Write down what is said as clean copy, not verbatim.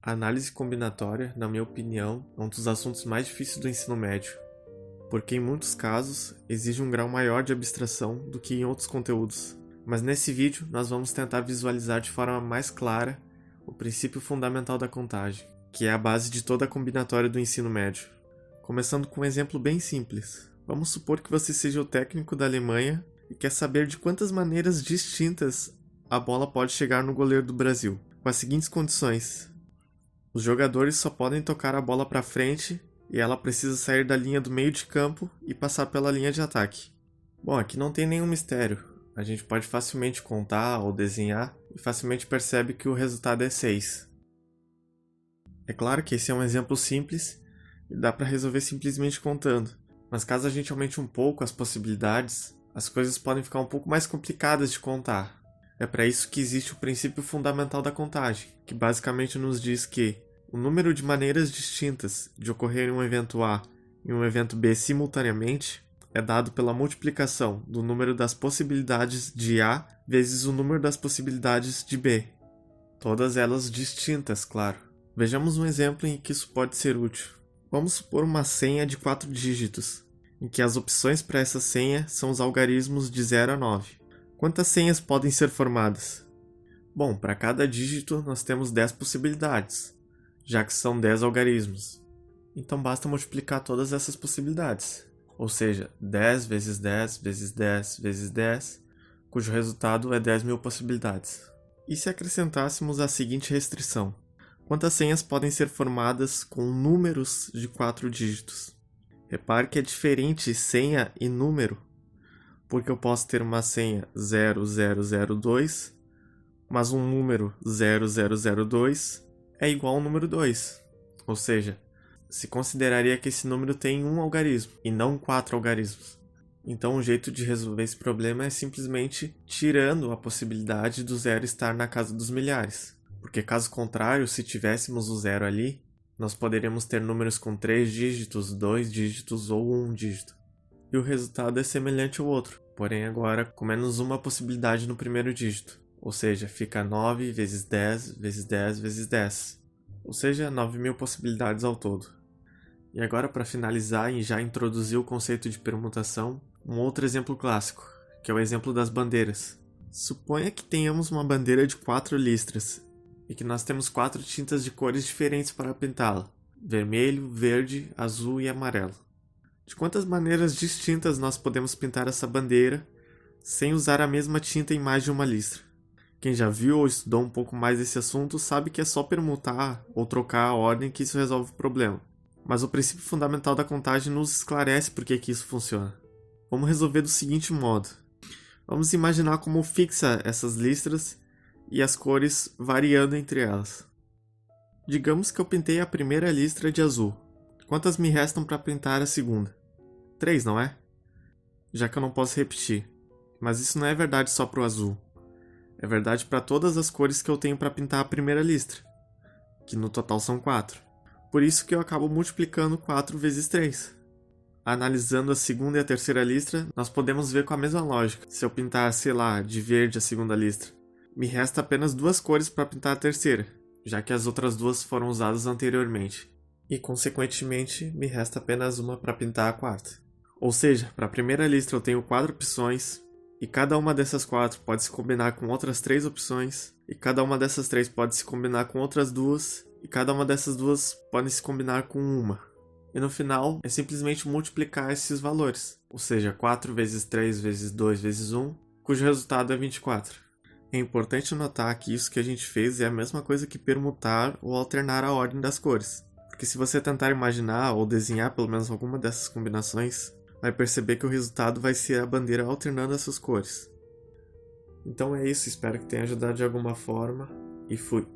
A análise combinatória, na minha opinião, é um dos assuntos mais difíceis do ensino médio, porque em muitos casos exige um grau maior de abstração do que em outros conteúdos. Mas nesse vídeo nós vamos tentar visualizar de forma mais clara o princípio fundamental da contagem, que é a base de toda a combinatória do ensino médio. Começando com um exemplo bem simples. Vamos supor que você seja o técnico da Alemanha e quer saber de quantas maneiras distintas a bola pode chegar no goleiro do Brasil, com as seguintes condições. Os jogadores só podem tocar a bola para frente e ela precisa sair da linha do meio de campo e passar pela linha de ataque. Bom, aqui não tem nenhum mistério. A gente pode facilmente contar ou desenhar e facilmente percebe que o resultado é 6. É claro que esse é um exemplo simples e dá para resolver simplesmente contando. Mas caso a gente aumente um pouco as possibilidades, as coisas podem ficar um pouco mais complicadas de contar. É para isso que existe o princípio fundamental da contagem, que basicamente nos diz que o número de maneiras distintas de ocorrer um evento A e um evento B simultaneamente é dado pela multiplicação do número das possibilidades de A vezes o número das possibilidades de B. Todas elas distintas, claro. Vejamos um exemplo em que isso pode ser útil. Vamos supor uma senha de 4 dígitos, em que as opções para essa senha são os algarismos de 0 a 9. Quantas senhas podem ser formadas? Bom, para cada dígito nós temos 10 possibilidades, já que são 10 algarismos. Então basta multiplicar todas essas possibilidades, ou seja, 10 vezes 10 vezes 10 vezes 10, cujo resultado é 10.000 possibilidades. E se acrescentássemos a seguinte restrição? Quantas senhas podem ser formadas com números de 4 dígitos? Repare que é diferente senha e número, porque eu posso ter uma senha 0002, mas um número 0002 é igual ao número 2. Ou seja, se consideraria que esse número tem um algarismo e não 4 algarismos. Então o jeito de resolver esse problema é simplesmente tirando a possibilidade do zero estar na casa dos milhares. Porque caso contrário, se tivéssemos o zero ali, nós poderíamos ter números com 3 dígitos, 2 dígitos ou 1 dígito. E o resultado é semelhante ao outro, porém agora com menos uma possibilidade no primeiro dígito. Ou seja, fica 9 vezes 10 vezes 10 vezes 10. Ou seja, 9.000 possibilidades ao todo. E agora, para finalizar e já introduzir o conceito de permutação, um outro exemplo clássico, que é o exemplo das bandeiras. Suponha que tenhamos uma bandeira de 4 listras e que nós temos 4 tintas de cores diferentes para pintá-la: vermelho, verde, azul e amarelo. De quantas maneiras distintas nós podemos pintar essa bandeira sem usar a mesma tinta em mais de uma listra? Quem já viu ou estudou um pouco mais desse assunto sabe que é só permutar ou trocar a ordem que isso resolve o problema. Mas o princípio fundamental da contagem nos esclarece por que isso funciona. Vamos resolver do seguinte modo. Vamos imaginar como fixa essas listras e as cores variando entre elas. Digamos que eu pintei a primeira listra de azul. Quantas me restam para pintar a segunda? 3, não é? Já que eu não posso repetir. Mas isso não é verdade só para o azul. É verdade para todas as cores que eu tenho para pintar a primeira listra, que no total são 4. Por isso que eu acabo multiplicando 4 vezes 3. Analisando a segunda e a terceira listra, nós podemos ver com a mesma lógica. Se eu pintar, sei lá, de verde a segunda listra, me resta apenas 2 cores para pintar a terceira, já que as outras 2 foram usadas anteriormente. E, consequentemente, me resta apenas uma para pintar a quarta. Ou seja, para a primeira listra eu tenho 4 opções, e cada uma dessas 4 pode se combinar com outras 3 opções, e cada uma dessas 3 pode se combinar com outras 2, e cada uma dessas 2 pode se combinar com uma. E no final, é simplesmente multiplicar esses valores, ou seja, 4 vezes 3 vezes 2 vezes 1, cujo resultado é 24. É importante notar que isso que a gente fez é a mesma coisa que permutar ou alternar a ordem das cores. Porque se você tentar imaginar ou desenhar pelo menos alguma dessas combinações, vai perceber que o resultado vai ser a bandeira alternando essas cores. Então é isso, espero que tenha ajudado de alguma forma e fui!